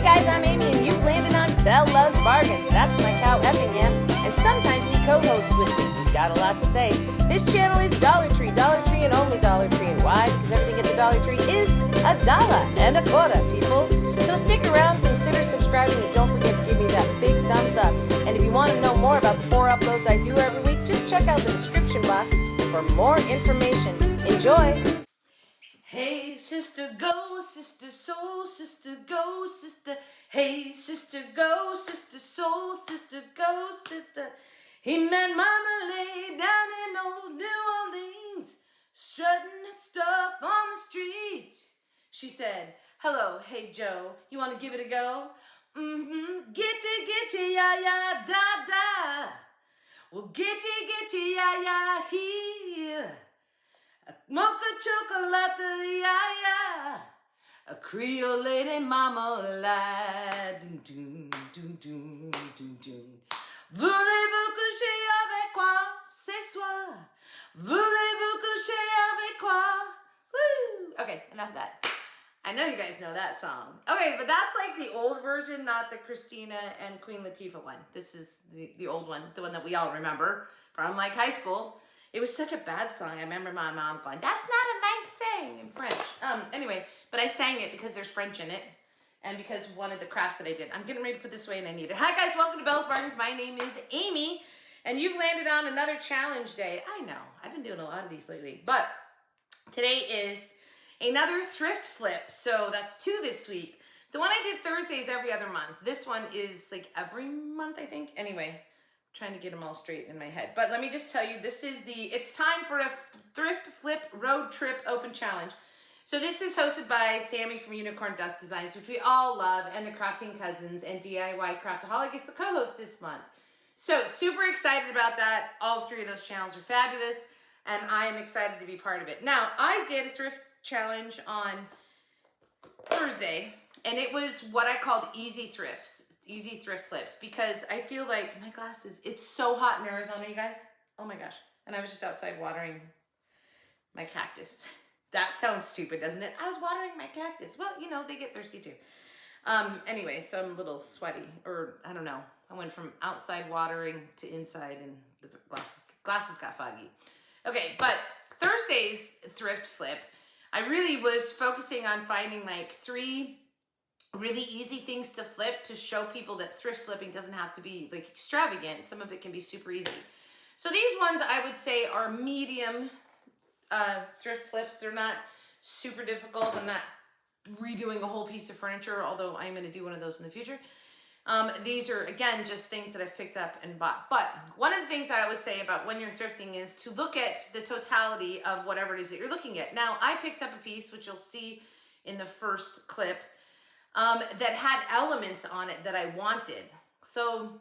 guys, I'm Amy, and you've landed on Belle Loves Bargains. That's my cow Effingham, and sometimes he co-hosts with me. He's got a lot to say. This channel is Dollar Tree, and only Dollar Tree. And why? Because everything at the Dollar Tree is $1.25, people. So stick around, consider subscribing, and don't forget to give me that big thumbs up. And if you want to know more about the 4 uploads I do every week, just check out the description box for more information. Enjoy! Hey, sister, go, sister, soul, sister, go, sister. Hey, sister, go, sister, soul, sister, go, sister. He met Mama lay down in old New Orleans, strutting stuff on the streets. She said, hello, hey, Joe, you want to give it a go? Gitty, ya, ya, da, da. Well, gitty, ya, ya, here. A mocha chocolate, yeah, yeah. A Creole lady marmalade. Dun, dun, dun, dun, dun, dun. Voulez-vous coucher avec moi ce soir? Voulez-vous coucher avec moi? Woo! Okay, enough of that. I know you guys know that song. Okay, but that's like the old version, not the Christina and Queen Latifah one. This is the old one, the one that we all remember from like high school. It was such a bad song. I remember my mom going, that's not a nice saying in French. Anyway, but I sang it because there's French in it and because of one of the crafts that I did. I'm getting ready to put this away and I need it. Hi guys, welcome to Belle's Bargains. My name is Amy and you've landed on another challenge day. I know, I've been doing a lot of these lately, but today is another thrift flip. So that's 2 this week. The one I did Thursday is every other month. This one is like every month, I think. Anyway. Trying to get them all straight in my head. But let me just tell you, it's time for a Thrift Flip Road Trip Open Challenge. So this is hosted by Sammy from Unicorn Dust Designs, which we all love, and the Crafting Cousins, and DIY Craftaholic is the co-host this month. So super excited about that. All 3 of those channels are fabulous, and I am excited to be part of it. Now, I did a thrift challenge on Thursday, and it was what I called easy thrift flips, because I feel like my glasses, it's so hot in Arizona, you guys. Oh my gosh. And I was just outside watering my cactus. That sounds stupid, doesn't it? I was watering my cactus. Well, you know, they get thirsty too. Anyway, so I'm a little sweaty, or I don't know. I went from outside watering to inside and the glasses got foggy. Okay, but Thursday's thrift flip, I really was focusing on finding like 3 really easy things to flip to show people that thrift flipping doesn't have to be like extravagant. Some of it can be super easy. So these ones I would say are medium thrift flips. They're not super difficult. I'm not redoing a whole piece of furniture, although I'm going to do one of those in the future. These are, again, just things that I've picked up and bought. But one of the things I always say about when you're thrifting is to look at the totality of whatever it is that you're looking at. Now, I picked up a piece, which you'll see in the first clip, that had elements on it that I wanted. So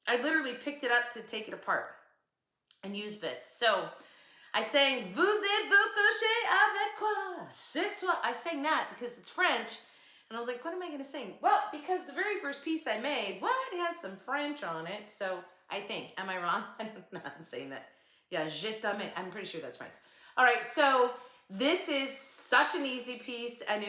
I literally picked it up to take it apart and use bits. So I sang Voulez-vous coucher avec moi ce soir? I sang that because it's French. And I was like, what am I going to sing? Well, because the very first piece I made, it has some French on it. So I think, am I wrong? I don't know, I'm saying that. Yeah, je t'aime. I'm pretty sure that's French. All right, so this is such an easy piece, and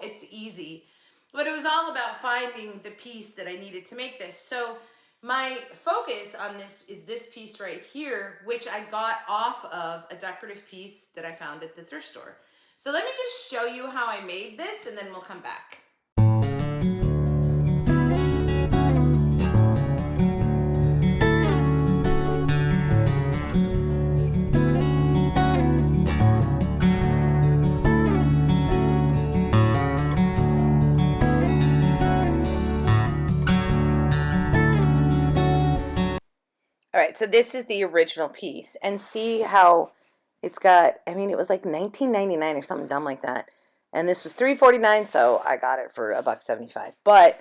it's easy, but it was all about finding the piece that I needed to make this. So my focus on this is this piece right here, which I got off of a decorative piece that I found at the thrift store. So let me just show you how I made this and then we'll come back. All right, so this is the original piece, and see how it's got, I mean, it was like $19.99 or something dumb like that, and this was $3.49, so I got it for $1.75. But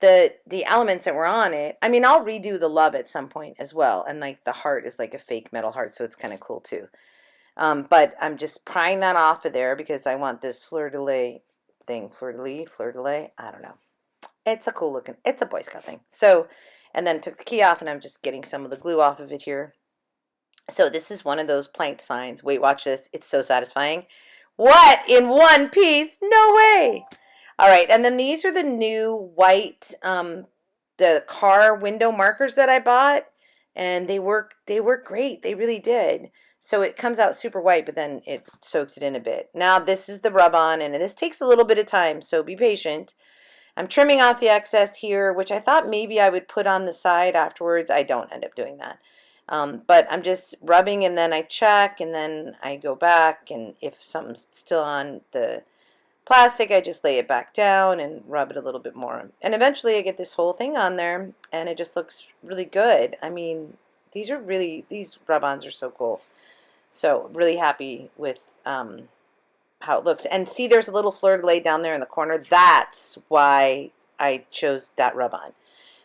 the elements that were on it, I mean, I'll redo the love at some point as well, and like the heart is like a fake metal heart, so it's kind of cool too. But I'm just prying that off of there because I want this fleur-de-lis thing, fleur-de-lis, I don't know. It's a cool looking, it's a Boy Scout thing. So, and then took the key off, and I'm just getting some of the glue off of it here. So this is one of those planked signs. Wait, watch this. It's so satisfying. What? In one piece? No way. All right, and then these are the new white the car window markers that I bought, and they work great. They really did. So it comes out super white, but then it soaks it in a bit. Now this is the rub on, and this takes a little bit of time, so be patient. I'm trimming off the excess here, which I thought maybe I would put on the side afterwards. I don't end up doing that. But I'm just rubbing, and then I check, and then I go back, and if something's still on the plastic, I just lay it back down and rub it a little bit more. And eventually I get this whole thing on there, and it just looks really good. I mean, these rub-ons are so cool. So really happy with how it looks. And see, there's a little fleur-de-lis down there in the corner. That's why I chose that rub-on.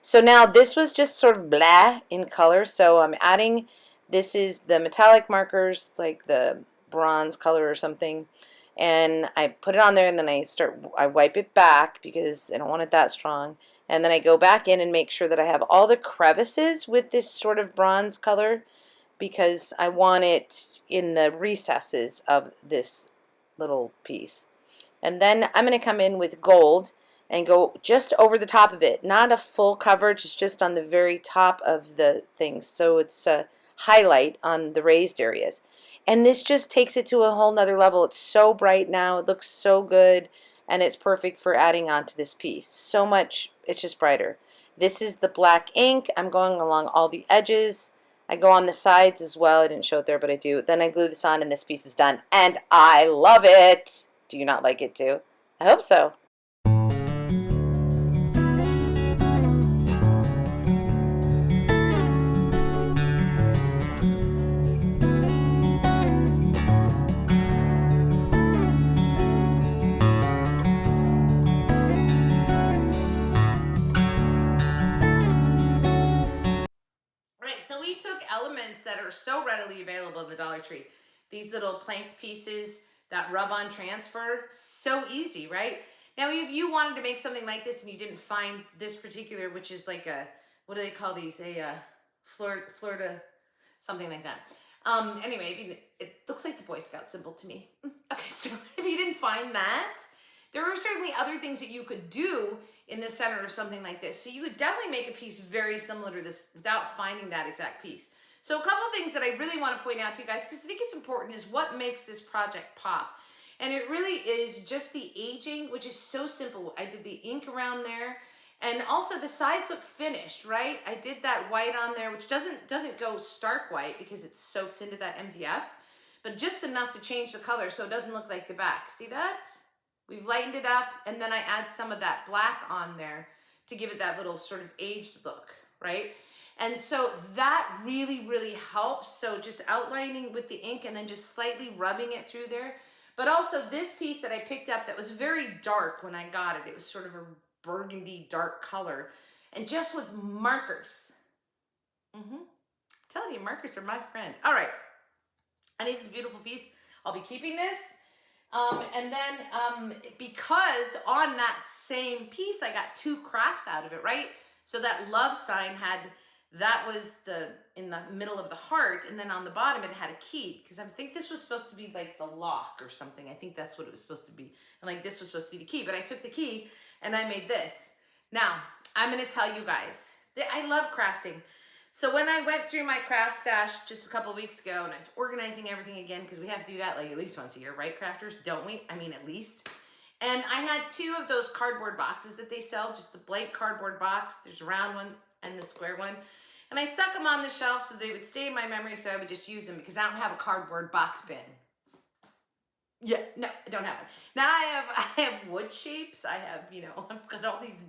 So now this was just sort of blah in color. So I'm adding, this is the metallic markers, like the bronze color or something. And I put it on there, and then I wipe it back because I don't want it that strong. And then I go back in and make sure that I have all the crevices with this sort of bronze color, because I want it in the recesses of this little piece. And then I'm going to come in with gold and go just over the top of it. Not a full coverage, it's just on the very top of the things. So it's a highlight on the raised areas. And this just takes it to a whole nother level. It's so bright now, it looks so good, and it's perfect for adding onto this piece. So much, it's just brighter. This is the black ink. I'm going along all the edges. I go on the sides as well. I didn't show it there, but I do. Then I glue this on, and this piece is done. And I love it. Do you not like it too? I hope so. We took elements that are so readily available in the Dollar Tree. These little planked pieces that rub on transfer, so easy, right? Now, if you wanted to make something like this and you didn't find this particular, which is like a, what do they call these? A Florida, something like that. Anyway, it looks like the Boy Scout symbol to me. Okay, so if you didn't find that, there are certainly other things that you could do in the center of something like this. So you could definitely make a piece very similar to this without finding that exact piece. So a couple of things that I really want to point out to you guys, because I think it's important, is what makes this project pop. And it really is just the aging, which is so simple. I did the ink around there, and also the sides look finished, right? I did that white on there, which doesn't go stark white because it soaks into that MDF, but just enough to change the color so it doesn't look like the back. See that? We've lightened it up, and then I add some of that black on there to give it that little sort of aged look, right? And so that really, really helps. So just outlining with the ink and then just slightly rubbing it through there. But also this piece that I picked up that was very dark when I got it. It was sort of a burgundy dark color. And just with markers. I'm telling you, markers are my friend. All right. I think it's a beautiful piece. I'll be keeping this. And then because on that same piece, I got two crafts out of it, right? So that love sign that was in the middle of the heart, and then on the bottom it had a key, because I think this was supposed to be like the lock or something. I think that's what it was supposed to be. And like this was supposed to be the key, but I took the key and I made this. Now, I'm going to tell you guys, I love crafting. So when I went through my craft stash just a couple of weeks ago and I was organizing everything again, because we have to do that like at least once a year, right, crafters? Don't we? I mean, at least. And I had two of those cardboard boxes that they sell, just the blank cardboard box. There's a round one and the square one. And I stuck them on the shelf so they would stay in my memory, so I would just use them, because I don't have a cardboard box bin. Yeah, no, I don't have one. Now I have wood shapes. I have, I've got all these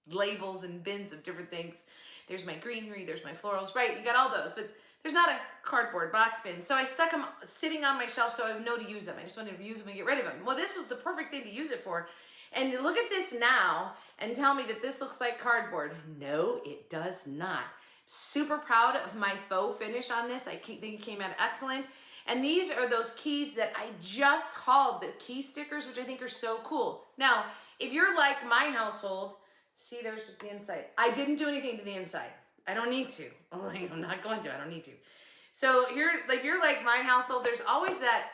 labels and bins of different things. There's my greenery, there's my florals, right? You got all those, but there's not a cardboard box bin. So I stuck them sitting on my shelf so I would know to use them. I just wanted to use them and get rid of them. Well, this was the perfect thing to use it for. And look at this now and tell me that this looks like cardboard. No, it does not. Super proud of my faux finish on this. I think it came out excellent. And these are those keys that I just hauled, the key stickers, which I think are so cool. Now, if you're like my household, see, there's the inside. I didn't do anything to the inside. I don't need to. I'm not going to. I don't need to. So you're like my household. There's always that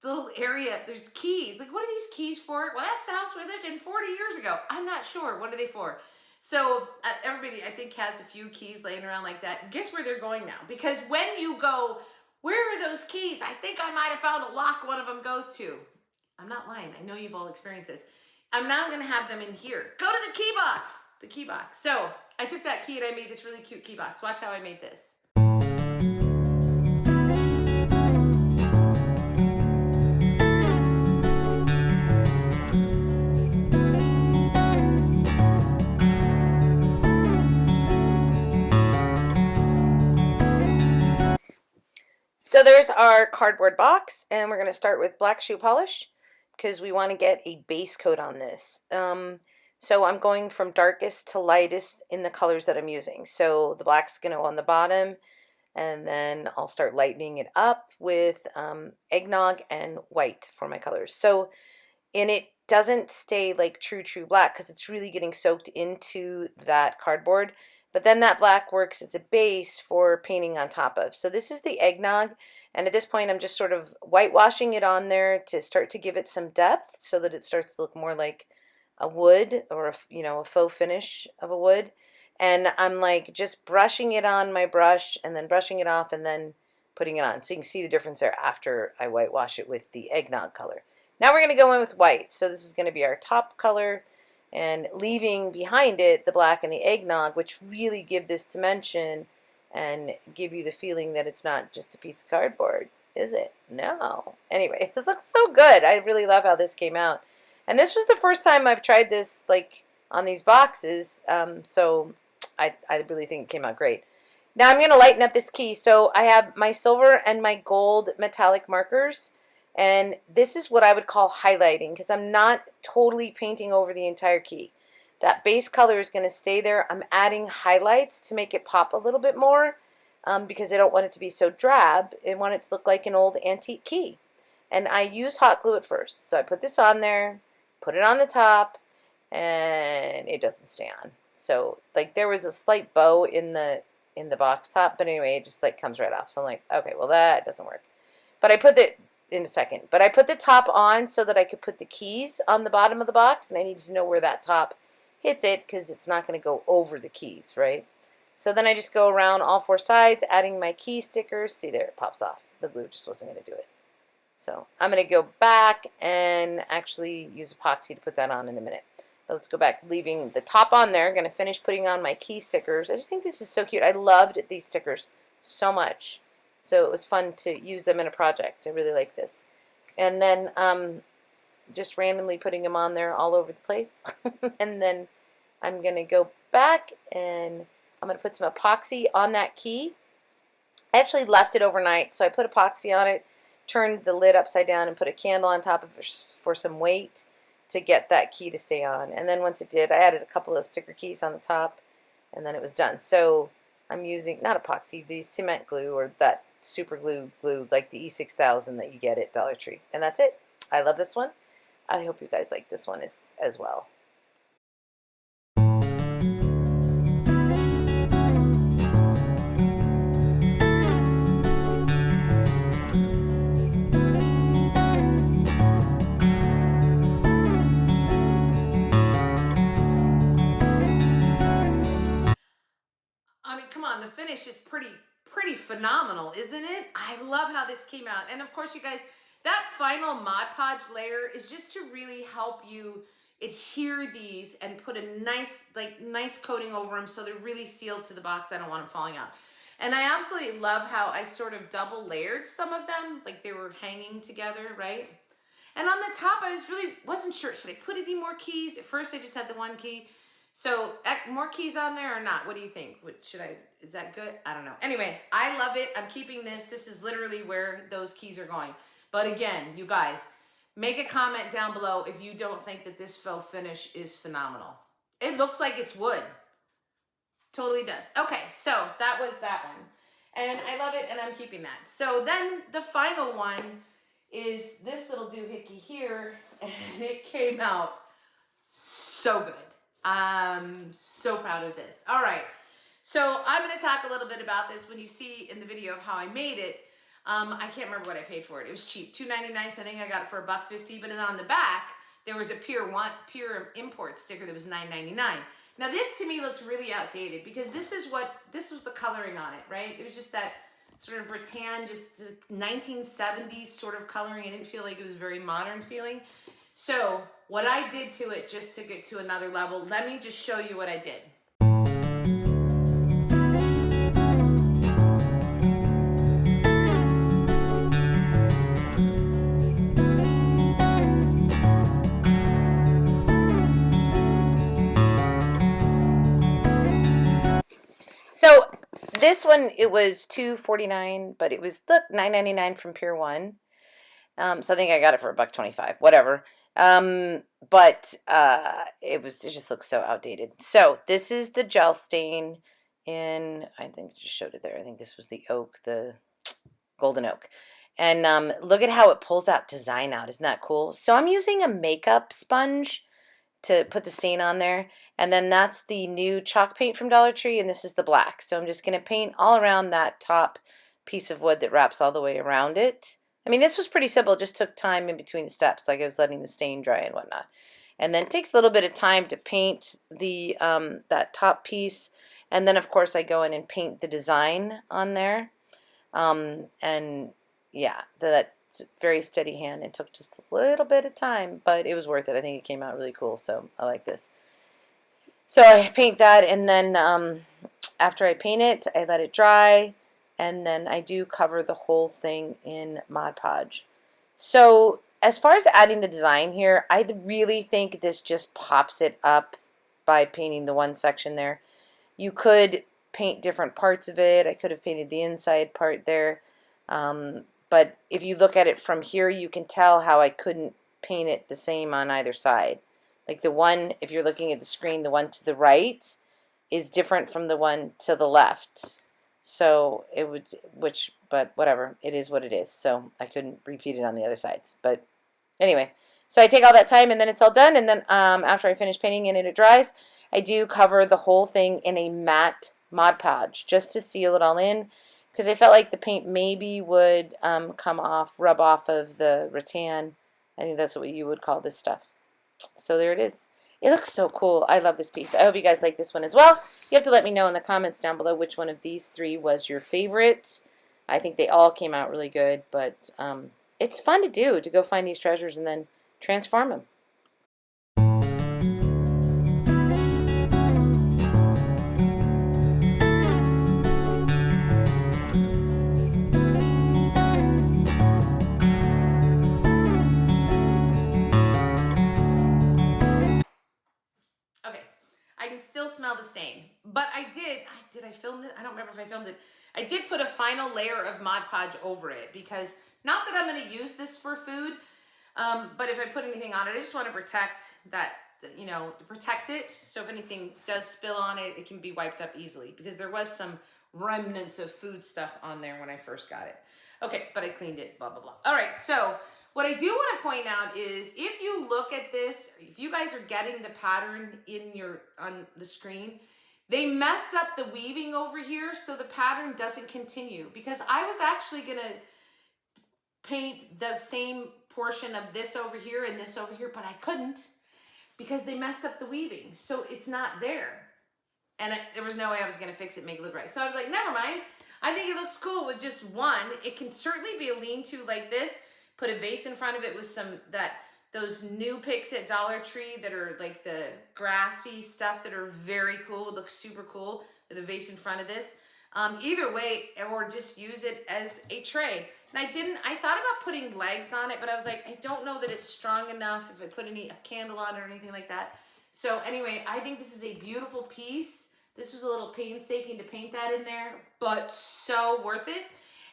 little area. There's keys. Like, what are these keys for? Well, that's the house we lived in 40 years ago. I'm not sure. What are they for? So everybody, I think, has a few keys laying around like that. Guess where they're going now? Because when you go, where are those keys? I think I might have found a lock one of them goes to. I'm not lying. I know you've all experienced this. I'm now going to have them in here. Go to the key box. The key box. So I took that key and I made this really cute key box. Watch how I made this. So there's our cardboard box, and we're going to start with black shoe polish because we want to get a base coat on this. So I'm going from darkest to lightest in the colors that I'm using. So the black's going to go on the bottom, and then I'll start lightening it up with eggnog and white for my colors. And it doesn't stay like true black because it's really getting soaked into that cardboard. But then that black works as a base for painting on top of. So this is the eggnog, and at this point I'm just sort of whitewashing it on there to start to give it some depth so that it starts to look more like a wood, or a faux finish of a wood. And I'm like just brushing it on my brush and then brushing it off and then putting it on. So you can see the difference there after I whitewash it with the eggnog color. Now we're going to go in with white. So this is going to be our top color, and leaving behind it the black and the eggnog, which really give this dimension and give you the feeling that it's not just a piece of cardboard, is it? No. Anyway, this looks so good. I really love how this came out. And this was the first time I've tried this like on these boxes, so I really think it came out great. Now I'm going to lighten up this key. So I have my silver and my gold metallic markers. And this is what I would call highlighting, because I'm not totally painting over the entire key. That base color is going to stay there. I'm adding highlights to make it pop a little bit more because I don't want it to be so drab. I want it to look like an old antique key. And I use hot glue at first. So I put this on there, put it on the top, and it doesn't stay on. So like there was a slight bow in the box top, but anyway, it just like comes right off. So I'm like, okay, well that doesn't work. But I put it in a second. But I put the top on so that I could put the keys on the bottom of the box, and I need to know where that top hits it because it's not going to go over the keys, right? So then I just go around all four sides, adding my key stickers. See there, it pops off. The glue just wasn't going to do it. So I'm going to go back and actually use epoxy to put that on in a minute. But let's go back, leaving the top on there. I'm going to finish putting on my key stickers. I just think this is so cute. I loved these stickers so much. So it was fun to use them in a project. I really like this. And then just randomly putting them on there all over the place. And then I'm going to go back and I'm going to put some epoxy on that key. I actually left it overnight, so I put epoxy on it, turned the lid upside down, and put a candle on top of it for some weight to get that key to stay on. And then once it did, I added a couple of sticker keys on the top, and then it was done. So I'm using, not epoxy, the cement glue, or that super glue like the E6000 that you get at Dollar Tree. And that's it. I love this one. I hope you guys like this one as well. I mean, come on, the finish is pretty phenomenal, isn't it? I love how this came out. And of course, you guys, that final Mod Podge layer is just to really help you adhere these and put a nice coating over them so they're really sealed to the box. I don't want them falling out. And I absolutely love how I sort of double layered some of them, like they were hanging together, right? And on the top, I wasn't sure. Should I put any more keys? At first, I just had the one key. So more keys on there or not? What do you think? Is that good? I don't know. Anyway, I love it. I'm keeping this. This is literally where those keys are going. But again, you guys, make a comment down below if you don't think that this faux finish is phenomenal. It looks like it's wood. Totally does. Okay, so that was that one. And I love it, and I'm keeping that. So then the final one is this little doohickey here, and it came out so good. I'm so proud of this. All right, so I'm going to talk a little bit about this when you see in the video of how I made it. I can't remember what I paid for it. It was cheap, $2.99. So I think I got it for $1.50. But then on the back, there was a pure import sticker that was $9.99. Now this to me looked really outdated because this was the coloring on it, right? It was just that sort of rattan, just 1970s sort of coloring. I didn't feel like it was very modern feeling. So what I did to it, just to get to another level, let me just show you what I did. So this one, it was $2.49, but it was, look, $9.99 from Pier 1. So I think I got it for $1.25, whatever. But it just looks so outdated. So this is the gel stain in, I think I just showed it there. I think this was the oak, the golden oak. And look at how it pulls that design out. Isn't that cool? So I'm using a makeup sponge to put the stain on there. And then that's the new chalk paint from Dollar Tree, and this is the black. So I'm just going to paint all around that top piece of wood that wraps all the way around it. I mean, this was pretty simple. It just took time in between the steps, like I was letting the stain dry and whatnot. And then it takes a little bit of time to paint the that top piece. And then, of course, I go in and paint the design on there. And yeah, that's very steady hand. It took just a little bit of time, but it was worth it. I think it came out really cool, so I like this. So I paint that, and then after I paint it, I let it dry, and then I do cover the whole thing in Mod Podge. So as far as adding the design here, I really think this just pops it up by painting the one section there. You could paint different parts of it. I could have painted the inside part there. But if you look at it from here, you can tell how I couldn't paint it the same on either side. Like the one, if you're looking at the screen, the one to the right is different from the one to the left. So it would, but whatever, it is what it is. So I couldn't repeat it on the other sides. But anyway, so I take all that time and then it's all done. And then after I finish painting and it dries, I do cover the whole thing in a matte Mod Podge just to seal it all in, because I felt like the paint maybe would rub off of the rattan. I think that's what you would call this stuff. So there it is. It looks so cool. I love this piece. I hope you guys like this one as well. You have to let me know in the comments down below which one of these three was your favorite. I think they all came out really good, but it's fun to do, to go find these treasures and then transform them. Okay, I can still smell the stain, but did I film it? I don't remember if I filmed it. I did put a final layer of Mod Podge over it because, not that I'm going to use this for food, but if I put anything on it, I just want to protect that, you know, to protect it. So if anything does spill on it, it can be wiped up easily, because there was some remnants of food stuff on there when I first got it. Okay, but I cleaned it, blah, blah, blah. All right, so what I do want to point out is, if you look at this, if you guys are getting the pattern on the screen, they messed up the weaving over here so the pattern doesn't continue, because I was actually going to paint the same portion of this over here and this over here, but I couldn't because they messed up the weaving. So it's not there. And there was no way I was going to fix it and make it look right. So I was like, never mind. I think it looks cool with just one. It can certainly be a lean-to like this. Put a vase in front of it with those new picks at Dollar Tree that are like the grassy stuff that are very cool. It looks super cool with a vase in front of this. Either way, or just use it as a tray. And I thought about putting legs on it, but I was like, I don't know that it's strong enough if I put a candle on it or anything like that. So anyway, I think this is a beautiful piece. This was a little painstaking to paint that in there, but so worth it.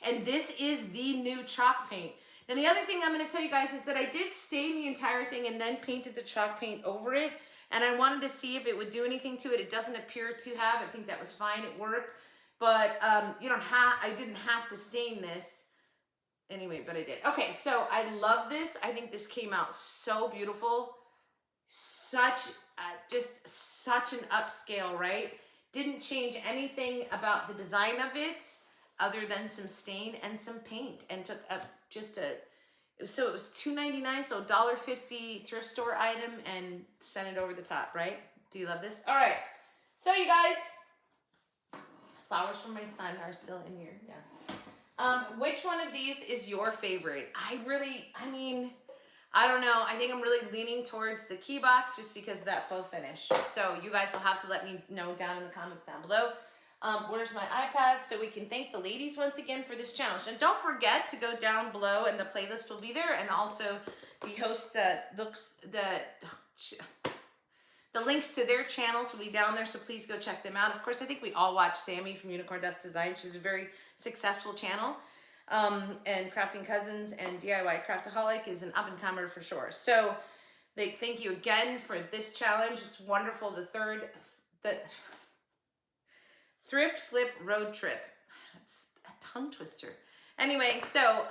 And this is the new chalk paint. Now the other thing I'm going to tell you guys is that I did stain the entire thing and then painted the chalk paint over it. And I wanted to see if it would do anything to it. It doesn't appear to have. I think that was fine. It worked. But I didn't have to stain this anyway, but I did. Okay, so I love this. I think this came out so beautiful. Just such an upscale, right? Didn't change anything about the design of it. other than some stain and some paint, and took up just a, so it was $2.99, so $1.50 thrift store item, and sent it over the top, right? Do you love this? All right. So you guys, flowers from my son are still in here. Yeah. Which one of these is your favorite? I don't know. I think I'm really leaning towards the key box just because of that faux finish. So you guys will have to let me know down in the comments down below. Where's my iPad so we can thank the ladies once again for this challenge. And don't forget to go down below and the playlist will be there. And also the host the links to their channels will be down there. So please go check them out. Of course, I think we all watch Sammy from Unicorn Dust Design. She's a very successful channel. And Crafting Cousins and DIY Craftaholic is an up-and-comer for sure. So thank you again for this challenge. It's wonderful. The Thrift Flip Road Trip. It's a tongue twister. Anyway, so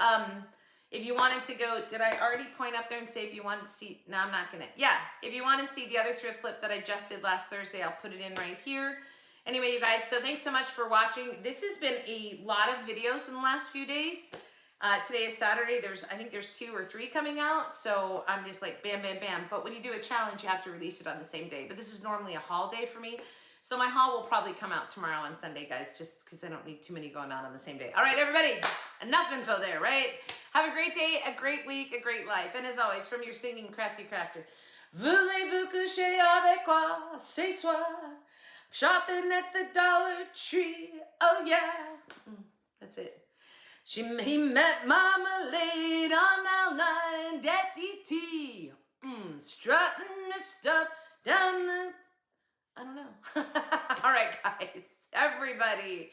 if you wanted to go, did I already point up there and say if you want to see, no, I'm not going to. Yeah, if you want to see the other thrift flip that I just did last Thursday, I'll put it in right here. Anyway, you guys, so thanks so much for watching. This has been a lot of videos in the last few days. Today is Saturday. I think there's 2 or 3 coming out. So I'm just like bam, bam, bam. But when you do a challenge, you have to release it on the same day. But this is normally a haul day for me. So my haul will probably come out tomorrow on Sunday, guys, just because I don't need too many going on the same day. All right, everybody, enough info there, right? Have a great day, a great week, a great life. And as always, from your singing crafty crafter, voulez-vous coucher avec moi ce soir? Shopping at the Dollar Tree, oh yeah. That's it. He met Marmalade on our line, Daddy T. Strutting the stuff down the, I don't know. All right, guys, everybody.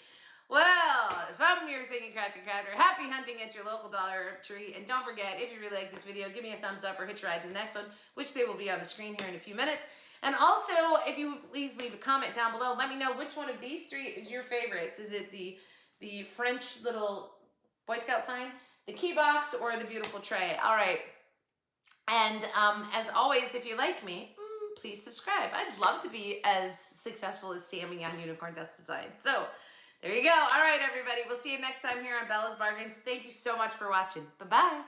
Well, if I'm your singing crafty crafter, happy hunting at your local Dollar Tree. And don't forget, if you really like this video, give me a thumbs up or hitch a ride to the next one, which they will be on the screen here in a few minutes. And also, if you would please leave a comment down below, let me know which one of these 3 is your favorites. Is it the French little Boy Scout sign, the key box, or the beautiful tray? All right. And as always, if you like me, please subscribe. I'd love to be as successful as Sammy on Unicorn Dust Design. So there you go. All right, everybody. We'll see you next time here on Bella's Bargains. Thank you so much for watching. Bye-bye.